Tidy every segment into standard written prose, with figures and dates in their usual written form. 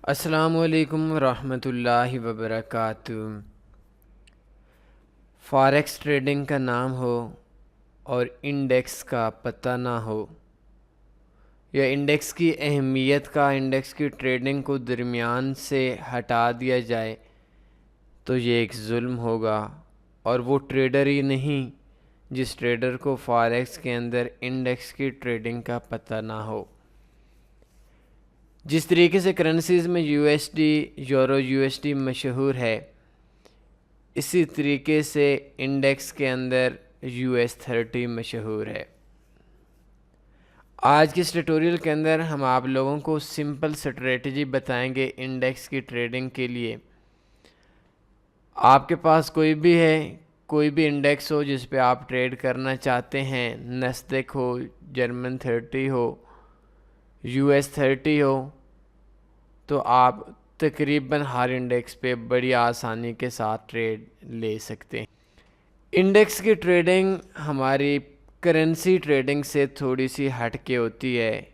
अस्सलामुअलैकुम रहमतुल्लाहि वबरकातुहू। Forex trading का नाम हो और इंडेक्स का पता ना हो, या इंडेक्स की अहमियत का, इंडेक्स की ट्रेडिंग को दरमियान से हटा दिया जाए तो ये एक जुल्म होगा। और वो ट्रेडर ही नहीं जिस ट्रेडर को फॉरेक्स के अंदर इंडेक्स की ट्रेडिंग का पता ना हो। जिस तरीके से करेंसीज़ में यूएसडी, यूरो, यूएसडी मशहूर है, इसी तरीके से इंडेक्स के अंदर US30 मशहूर है। आज के इस ट्यूटोरियल के अंदर हम आप लोगों को सिंपल स्ट्रेटजी बताएंगे इंडेक्स की ट्रेडिंग के लिए। आपके पास कोई भी इंडेक्स हो जिस पे आप ट्रेड करना चाहते हैं, नस्दक हो, जर्मन 30 हो, US30 हो, तो आप तकरीबन हर इंडेक्स पे बड़ी आसानी के साथ ट्रेड ले सकते हैं। इंडेक्स की ट्रेडिंग हमारी करेंसी ट्रेडिंग से थोड़ी सी हट के होती है।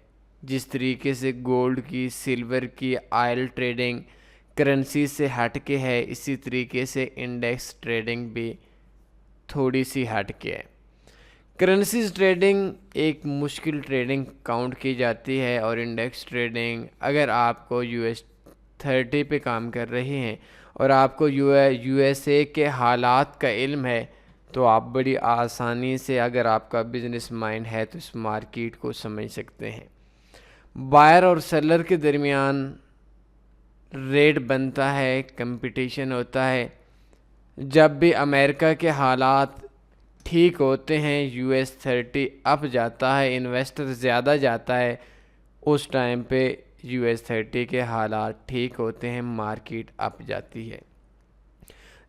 जिस तरीके से गोल्ड की, सिल्वर की, ऑयल ट्रेडिंग करेंसी से हट के है, इसी तरीके से इंडेक्स ट्रेडिंग भी थोड़ी सी हट के है। करेंसीज ट्रेडिंग एक मुश्किल ट्रेडिंग काउंट की जाती है, और इंडेक्स ट्रेडिंग अगर आपको US30 पे काम कर रहे हैं और आपको USA के हालात का इल्म है, तो आप बड़ी आसानी से, अगर आपका बिजनेस माइंड है, तो इस मार्केट को समझ सकते हैं। बायर और सेलर के दरमियान रेट बनता है, कंपटीशन होता है। जब भी अमेरिका के हालात ठीक होते हैं, US30 अप जाता है, इन्वेस्टर ज़्यादा जाता है, उस टाइम पे US30 के हालात ठीक होते हैं, मार्केट अप जाती है।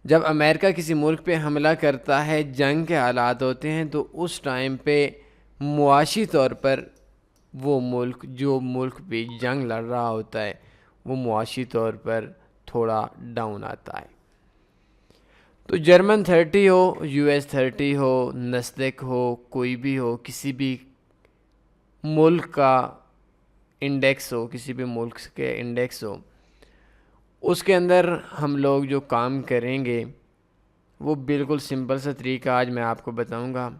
जब अमेरिका किसी मुल्क पे हमला करता है, जंग के हालात होते हैं, तो उस टाइम पे मुआशी तौर पर जो मुल्क भी जंग लड़ रहा होता है, वो मुआशी तौर पर थोड़ा डाउन आता है। तो जर्मन 30 हो, US30 हो, नस्दक हो, कोई भी हो, किसी भी मुल्क का इंडेक्स हो, किसी भी मुल्क के इंडेक्स हो, उसके अंदर हम लोग जो काम करेंगे वो बिल्कुल सिंपल सा तरीका आज मैं आपको बताऊंगा।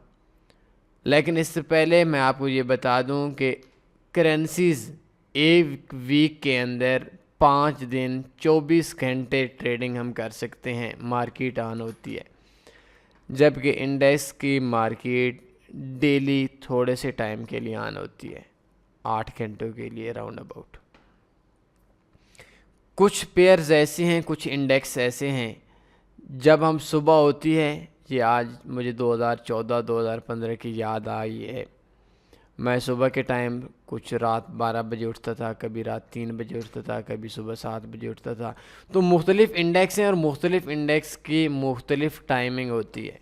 लेकिन इससे पहले मैं आपको ये बता दूं कि करेंसीज़ एक वीक के अंदर 5 दिन 24 घंटे ट्रेडिंग हम कर सकते हैं, मार्केट ऑन होती है। जबकि इंडेक्स की मार्केट डेली थोड़े से टाइम के लिए ऑन होती है, 8 घंटों के लिए राउंड अबाउट। कुछ पेयर्स ऐसे हैं, कुछ इंडेक्स ऐसे हैं, जब हम सुबह होती है, ये आज मुझे 2014-2015 की याद आई है। मैं सुबह के टाइम कुछ रात 12 बजे उठता था, कभी रात 3 बजे उठता था, कभी सुबह 7 बजे उठता था। तो मुख्तलिफ़ इंडेक्स हैं और मुख्तलिफ़ इंडेक्स की मुख्तलिफ़ टाइमिंग होती है।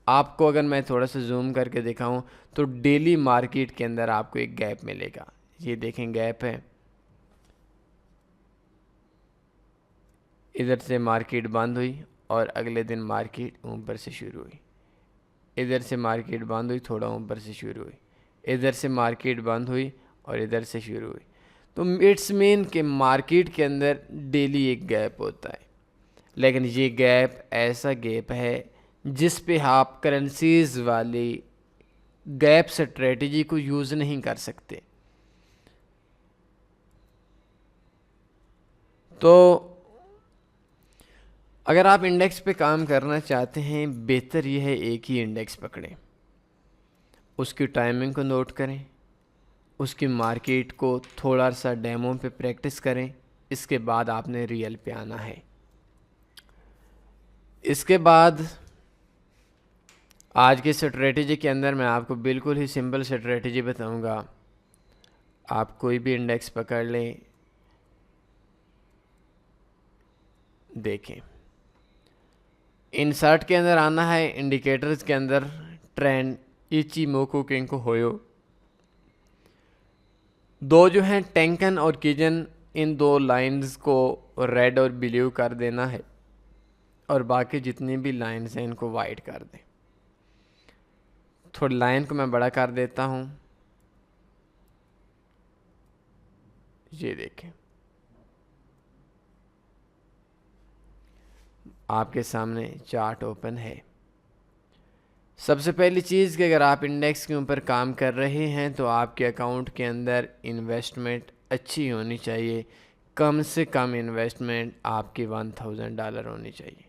आपको अगर मैं थोड़ा सा जूम करके दिखाऊं, तो डेली मार्केट के अंदर आपको एक गैप मिलेगा। ये देखें, गैप है, इधर से मार्केट बंद हुई और अगले दिन मार्केट ऊपर से शुरू हुई, इधर से मार्केट बंद हुई, थोड़ा ऊपर से शुरू हुई, इधर से मार्केट बंद हुई और इधर से शुरू हुई। तो इट्स मीन कि मार्केट के अंदर डेली एक गैप होता है। लेकिन ये गैप ऐसा गैप है जिस पे आप करेंसीज वाली गैप स्ट्रेटजी को यूज़ नहीं कर सकते। तो अगर आप इंडेक्स पे काम करना चाहते हैं, बेहतर यह है एक ही इंडेक्स पकड़ें, उसकी टाइमिंग को नोट करें, उसकी मार्केट को थोड़ा सा डेमो पे प्रैक्टिस करें, इसके बाद आपने रियल पे आना है। इसके बाद आज के स्ट्रेटजी के अंदर मैं आपको बिल्कुल ही सिंपल स्ट्रेटजी बताऊंगा। आप कोई भी इंडेक्स पकड़ लें, देखें, इंसर्ट के अंदर आना है, इंडिकेटर्स के अंदर ट्रेंड इचिमोकू किंको होयो, दो जो हैं टेंकन और किजन, इन दो लाइंस को रेड और ब्लू कर देना है, और बाकी जितनी भी लाइंस हैं इनको वाइट कर दें। थोड़ी लाइन को मैं बड़ा कर देता हूँ, ये देखें, आपके सामने चार्ट ओपन है। सबसे पहली चीज़ कि अगर आप इंडेक्स के ऊपर काम कर रहे हैं तो आपके अकाउंट के अंदर इन्वेस्टमेंट अच्छी होनी चाहिए। कम से कम इन्वेस्टमेंट आपकी $1000 होनी चाहिए।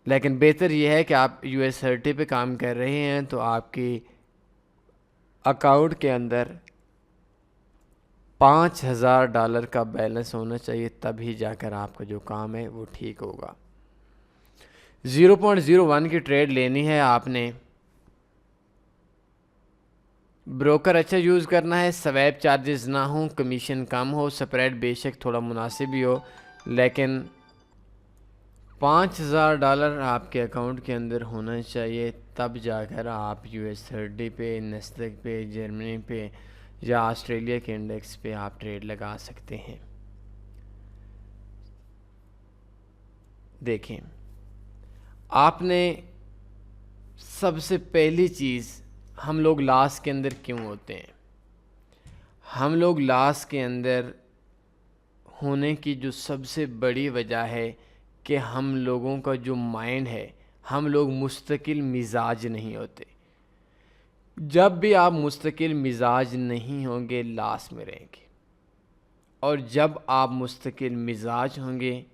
लेकिन बेहतर यह है कि आप US30 पे काम कर रहे हैं तो आपकी अकाउंट के अंदर $5000 का बैलेंस होना चाहिए, तभी जाकर आपका जो काम है वो ठीक होगा। 0.01 की ट्रेड लेनी है आपने, ब्रोकर अच्छा यूज़ करना है, स्वैप चार्जेस ना हो, कमीशन कम हो, स्प्रेड बेशक थोड़ा मुनासिब ही हो, लेकिन $5000 आपके अकाउंट के अंदर होना चाहिए, तब जाकर आप US30 पे, नस्दक पे, जर्मनी पे या ऑस्ट्रेलिया के इंडेक्स पे आप ट्रेड लगा सकते हैं। देखें, आपने सबसे पहली चीज़, हम लोग लॉस के अंदर क्यों होते हैं? हम लोग लॉस के अंदर होने की जो सबसे बड़ी वजह है कि हम लोगों का जो माइंड है, हम लोग मुस्तकिल मिजाज नहीं होते। जब भी आप मुस्तकिल मिजाज नहीं होंगे लॉस में रहेंगे, और जब आप मुस्तकिल मिजाज होंगे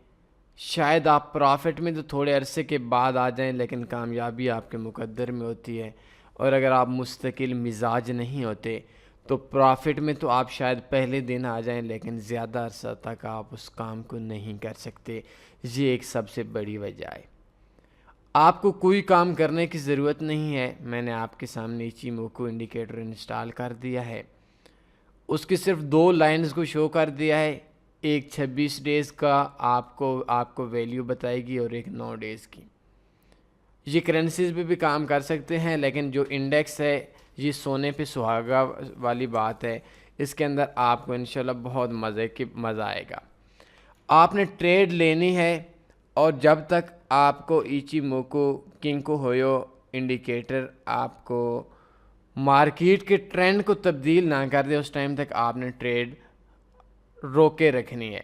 शायद आप प्रॉफिट में तो थोड़े अरसे के बाद आ जाएं, लेकिन कामयाबी आपके मुकद्दर में होती है। और अगर आप मुस्तकिल मिजाज नहीं होते तो प्रॉफिट में तो आप शायद पहले दिन आ जाएं, लेकिन ज़्यादा अरसा तक आप उस काम को नहीं कर सकते। ये एक सबसे बड़ी वजह है। आपको कोई काम करने की ज़रूरत नहीं है। मैंने आपके सामने इचिमोकू इंडिकेटर इंस्टॉल कर दिया है, उसकी सिर्फ 2 लाइंस को शो कर दिया है। एक 26 डेज़ का आपको वैल्यू बताएगी और एक 9 डेज़ की। ये करेंसीज पे भी काम कर सकते हैं, लेकिन जो इंडेक्स है ये सोने पे सुहागा वाली बात है। इसके अंदर आपको इंशाल्लाह बहुत मज़ा आएगा। आपने ट्रेड लेनी है, और जब तक आपको इचिमोकू किंको होयो इंडिकेटर आपको मार्केट के ट्रेंड को तब्दील ना कर दे, उस टाइम तक आपने ट्रेड रोके रखनी है।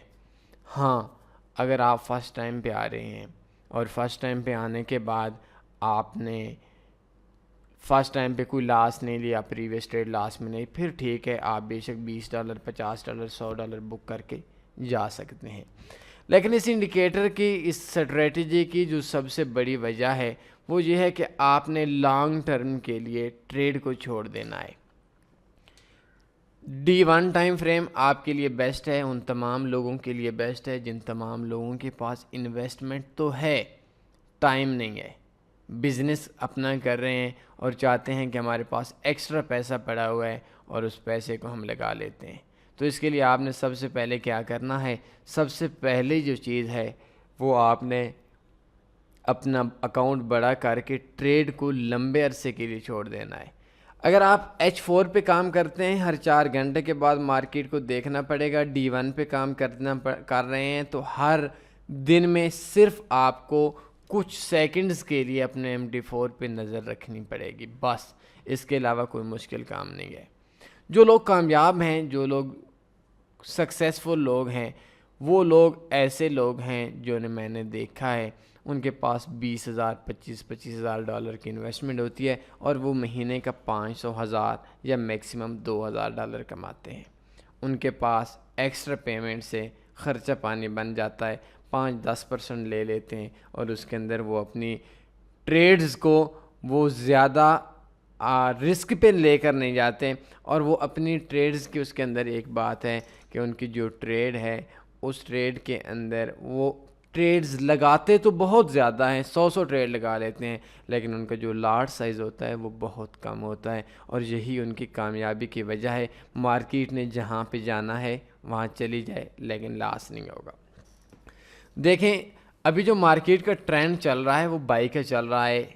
हाँ, अगर आप फर्स्ट टाइम पे आ रहे हैं और फर्स्ट टाइम पे आने के बाद आपने फर्स्ट टाइम पे कोई लॉस नहीं लिया, प्रीवियस ट्रेड लॉस में नहीं, फिर ठीक है, आप बेशक $20, $50, $100 बुक करके जा सकते हैं। लेकिन इस इंडिकेटर की, इस स्ट्रेटजी की जो सबसे बड़ी वजह है वो ये है कि आपने लॉन्ग टर्म के लिए ट्रेड को छोड़ देना है। D1 टाइम फ्रेम आपके लिए बेस्ट है, उन तमाम लोगों के लिए बेस्ट है जिन तमाम लोगों के पास इन्वेस्टमेंट तो है, टाइम नहीं है, बिज़नेस अपना कर रहे हैं और चाहते हैं कि हमारे पास एक्स्ट्रा पैसा पड़ा हुआ है और उस पैसे को हम लगा लेते हैं। तो इसके लिए आपने सबसे पहले क्या करना है? सबसे पहले जो चीज़ है वो आपने अपना अकाउंट बड़ा करके ट्रेड को लंबे अरसे के लिए छोड़ देना है। अगर आप H4 पे काम करते हैं, हर 4 घंटे के बाद मार्केट को देखना पड़ेगा। D1 पे काम कर रहे हैं तो हर दिन में सिर्फ आपको कुछ सेकंड्स के लिए अपने MT4 पे नज़र रखनी पड़ेगी, बस। इसके अलावा कोई मुश्किल काम नहीं है। जो लोग कामयाब हैं, जो लोग सक्सेसफुल लोग हैं, वो लोग ऐसे लोग हैं जो ने मैंने देखा है उनके पास 20,000 $25,000 डॉलर की इन्वेस्टमेंट होती है और वो महीने का 500,000 या मैक्सिमम $2,000 कमाते हैं। उनके पास एक्स्ट्रा पेमेंट से ख़र्चा पानी बन जाता है, 5-10% ले लेते हैं और उसके अंदर वो अपनी ट्रेड्स को वो ज़्यादा रिस्क पे लेकर नहीं जाते, और वो अपनी ट्रेड्स की, उसके अंदर एक बात है कि उनकी जो ट्रेड है उस ट्रेड के अंदर वो ट्रेड्स लगाते तो बहुत ज़्यादा हैं, 100 ट्रेड लगा लेते हैं, लेकिन उनका जो लार्ज साइज़ होता है वो बहुत कम होता है, और यही उनकी कामयाबी की वजह है। मार्केट ने जहाँ पे जाना है वहाँ चली जाए, लेकिन लॉस नहीं होगा। देखें, अभी जो मार्केट का ट्रेंड चल रहा है वो बाई का चल रहा है।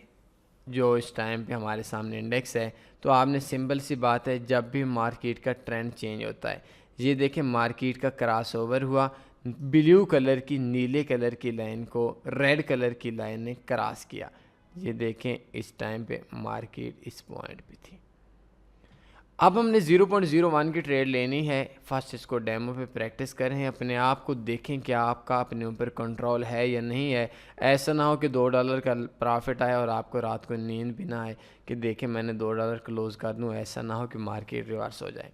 जो इस टाइम पे हमारे सामने इंडेक्स है, तो आपने सिंपल सी बात है, जब भी मार्केट का ट्रेंड चेंज होता है, ये देखें मार्केट का क्रॉस ओवर हुआ, ब्लू कलर की, नीले कलर की लाइन को रेड कलर की लाइन ने क्रॉस किया। ये देखें इस टाइम पे मार्केट इस पॉइंट पे थी। अब हमने 0.01 की ट्रेड लेनी है। फर्स्ट इसको डेमो पे प्रैक्टिस करें, अपने आप को देखें क्या आपका अपने ऊपर कंट्रोल है या नहीं है। ऐसा ना हो कि $2 का प्रॉफिट आए और आपको रात को नींद भी ना आए कि देखें मैंने $2 क्लोज़ कर दूं। ऐसा ना हो कि मार्केट रिवर्स हो जाए।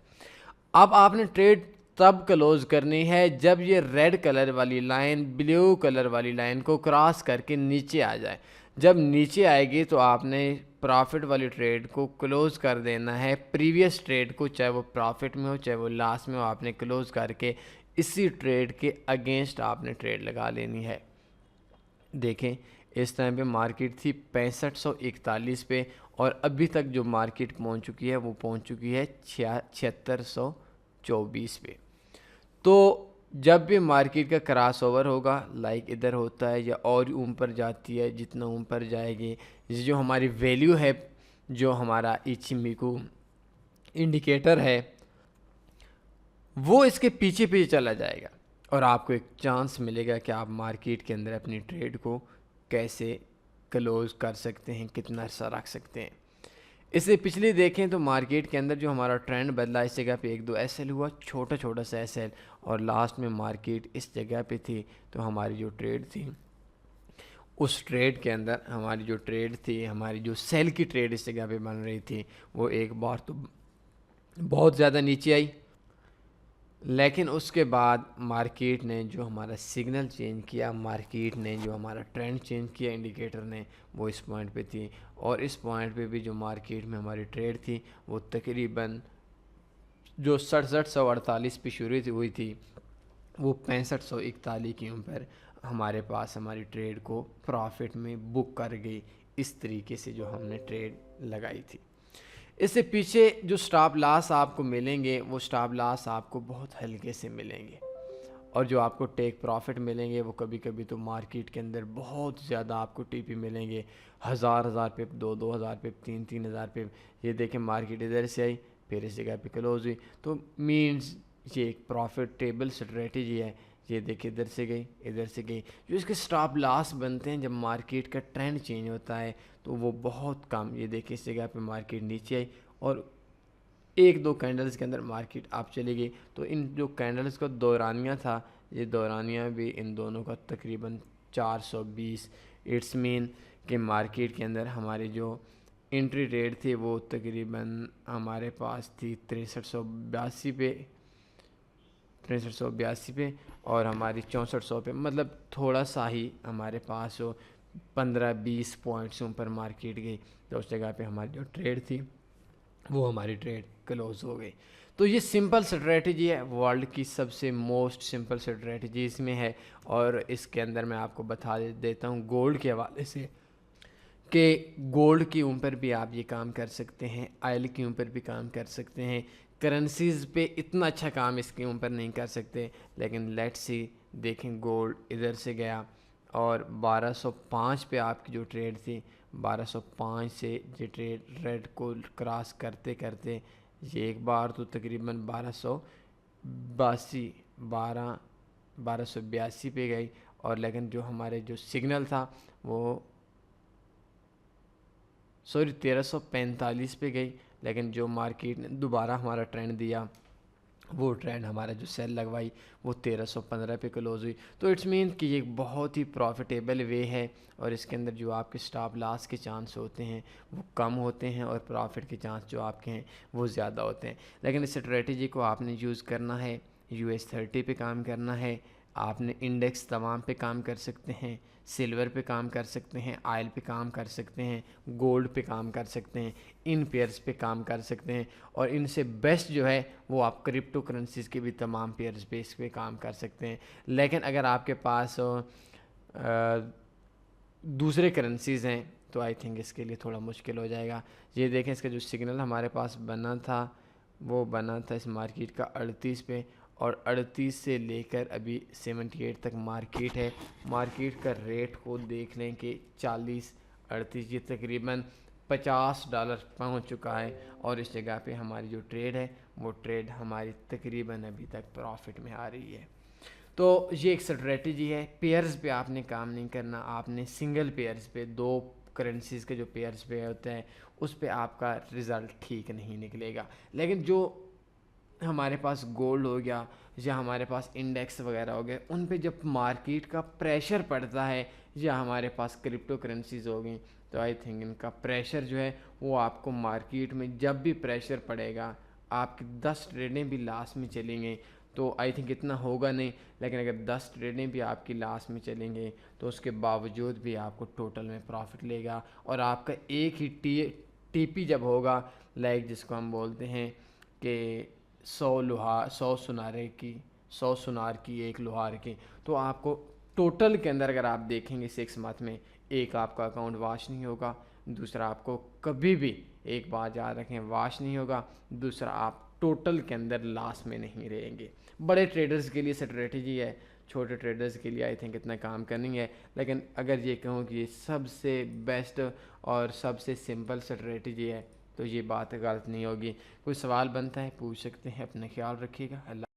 अब आपने ट्रेड तब क्लोज करनी है जब ये रेड कलर वाली लाइन ब्लू कलर वाली लाइन को क्रॉस करके नीचे आ जाए। जब नीचे आएगी तो आपने प्रॉफिट वाली ट्रेड को क्लोज कर देना है। प्रीवियस ट्रेड को चाहे वो प्रॉफिट में हो चाहे वो लॉस में हो, आपने क्लोज करके इसी ट्रेड के अगेंस्ट आपने ट्रेड लगा लेनी है। देखें इस टाइम पे मार्केट थी 6541 पे और अभी तक जो मार्केट पहुंच चुकी है वो पहुंच चुकी है 7624 पे। तो जब भी मार्केट का क्रॉस ओवर होगा, लाइक इधर होता है या और ऊपर जाती है, जितना ऊपर जाएगी जो हमारी वैल्यू है, जो हमारा इचिमिकू इंडिकेटर है, वो इसके पीछे पीछे चला जाएगा और आपको एक चांस मिलेगा कि आप मार्केट के अंदर अपनी ट्रेड को कैसे क्लोज कर सकते हैं, कितना अर्सा रख सकते हैं। इससे पिछले देखें तो मार्केट के अंदर जो हमारा ट्रेंड बदला, इस जगह पे 1-2 एसएल हुआ, छोटा छोटा सा एसएल, और लास्ट में मार्केट इस जगह पे थी। तो हमारी जो ट्रेड थी, उस ट्रेड के अंदर हमारी जो ट्रेड थी, हमारी जो सेल की ट्रेड इस जगह पे बन रही थी, वो एक बार तो बहुत ज़्यादा नीचे आई, लेकिन उसके बाद मार्केट ने जो हमारा सिग्नल चेंज किया, मार्केट ने जो हमारा ट्रेंड चेंज किया, इंडिकेटर ने, वो इस पॉइंट पे थी। और इस पॉइंट पे भी जो मार्केट में हमारी ट्रेड थी वो तकरीबन जो 6748 पे शुरू हुई थी वो 6541 के ऊपर हमारे पास हमारी ट्रेड को प्रॉफिट में बुक कर गई। इस तरीके से जो हमने ट्रेड लगाई थी। इससे पीछे जो स्टॉप लॉस आपको मिलेंगे वो स्टॉप लॉस आपको बहुत हल्के से मिलेंगे, और जो आपको टेक प्रॉफिट मिलेंगे वो कभी कभी तो मार्केट के अंदर बहुत ज़्यादा आपको टीपी मिलेंगे, हज़ार पिप, 2-2000 पिप, 3-3000 पिप। ये देखें मार्केट इधर से आई, फिर इस जगह पे क्लोज हुई, तो मीन्स ये एक प्रॉफिटेबल स्ट्रेटजी है। ये देखिए इधर से गई, इधर से गई। जो इसके स्टॉप लॉस बनते हैं जब मार्केट का ट्रेंड चेंज होता है तो वो बहुत कम। ये देखिए इस जगह पे मार्केट नीचे आई और 1-2 कैंडल्स के अंदर मार्केट आप चली गई। तो इन जो कैंडल्स का दौरानिया था, ये दौरानिया भी इन दोनों का तकरीबन 420। इट्स मीन कि मार्केट के अंदर हमारी जो एंट्री रेट थी वो तकरीबन हमारे पास थी 6382 पे और हमारी 6400 पे, मतलब थोड़ा सा ही हमारे पास हो 15-20 पॉइंट्स ऊपर मार्केट गई। तो उस जगह पे हमारी जो ट्रेड थी वो हमारी ट्रेड क्लोज हो गई। तो ये सिंपल स्ट्रेटजी है, वर्ल्ड की सबसे मोस्ट सिंपल स्ट्रेटजी इसमें है। और इसके अंदर मैं आपको बता देता हूँ गोल्ड के हवाले से कि गोल्ड के ऊपर भी आप ये काम कर सकते हैं, ऑयल के ऊपर भी काम कर सकते हैं। करेंसीज़ पे इतना अच्छा काम इसके ऊपर नहीं कर सकते, लेकिन लेट्स सी देखें गोल्ड इधर से गया और 1205 पे आपकी जो ट्रेड थी, 1205 से ये ट्रेड रेड को क्रॉस करते करते ये एक बार तो तकरीबन 1282 पे गई। और लेकिन जो हमारे जो सिग्नल था वो 1345 पे गई, लेकिन जो मार्केट ने दोबारा हमारा ट्रेंड दिया, वो ट्रेंड हमारा जो सेल लगवाई वो 1315 पे क्लोज हुई। तो इट्स मीन कि ये एक बहुत ही प्रॉफिटेबल वे है और इसके अंदर जो आपके स्टॉप लॉस के चांस होते हैं वो कम होते हैं और प्रॉफिट के चांस जो आपके हैं वो ज़्यादा होते हैं। लेकिन इस स्ट्रेटजी को आपने यूज़ करना है, US30 पे काम करना है, आपने इंडेक्स तमाम पे काम कर सकते हैं, सिल्वर पे काम कर सकते हैं, ऑयल पे काम कर सकते हैं, गोल्ड पे काम कर सकते हैं, इन पेयर्स पे काम कर सकते हैं। और इनसे बेस्ट जो है वो आप क्रिप्टो करेंसीज़ के भी तमाम पेयर्स बेस पे काम कर सकते हैं। लेकिन अगर आपके पास दूसरे करेंसीज़ हैं तो आई थिंक इसके लिए थोड़ा मुश्किल हो जाएगा। ये देखें इसका जो सिग्नल हमारे पास बना था वो बना था इस मार्केट का 38 पे, और 38 से लेकर अभी 78 तक मार्केट है। मार्केट का रेट को देख लें कि 40-38, ये तकरीबन $50 पहुंच चुका है। और इस जगह पे हमारी जो ट्रेड है वो ट्रेड हमारी तकरीबन अभी तक प्रॉफिट में आ रही है। तो ये एक स्ट्रेटजी है। पेयर्स पे आपने काम नहीं करना, आपने सिंगल पेयर्स पे, 2 करेंसीज़ के जो पेयर्स पे होते हैं उस पे आपका रिज़ल्ट ठीक नहीं निकलेगा। लेकिन जो हमारे पास गोल्ड हो गया या हमारे पास इंडेक्स वगैरह हो गए, उन पे जब मार्केट का प्रेशर पड़ता है, या हमारे पास क्रिप्टो करेंसीज हो गई, तो आई थिंक इनका प्रेशर जो है वो आपको मार्केट में जब भी प्रेशर पड़ेगा, आपकी 10 ट्रेडें भी लास्ट में चलेंगे तो आई थिंक इतना होगा नहीं, लेकिन अगर 10 ट्रेडें भी आपकी लास्ट में चलेंगे तो उसके बावजूद भी आपको टोटल में प्रॉफिट लेगा। और आपका एक ही टीपी जब होगा, लाइक जिसको हम बोलते हैं कि 100 सुनार की एक लोहार की, तो आपको टोटल के अंदर अगर आप देखेंगे 6 मंथ में, एक आपका अकाउंट वॉश नहीं होगा, दूसरा आपको कभी भी, एक बात याद रखें, वॉश नहीं होगा, दूसरा आप टोटल के अंदर लॉस में नहीं रहेंगे। बड़े ट्रेडर्स के लिए स्ट्रेटजी है, छोटे ट्रेडर्स के लिए आई थिंक इतना काम करनी है। लेकिन अगर ये कहूँ कि ये सबसे बेस्ट और सबसे सिंपल स्ट्रेटजी है तो ये बात गलत नहीं होगी। कोई सवाल बनता है पूछ सकते हैं। अपना ख्याल रखिएगा। अल्लाह।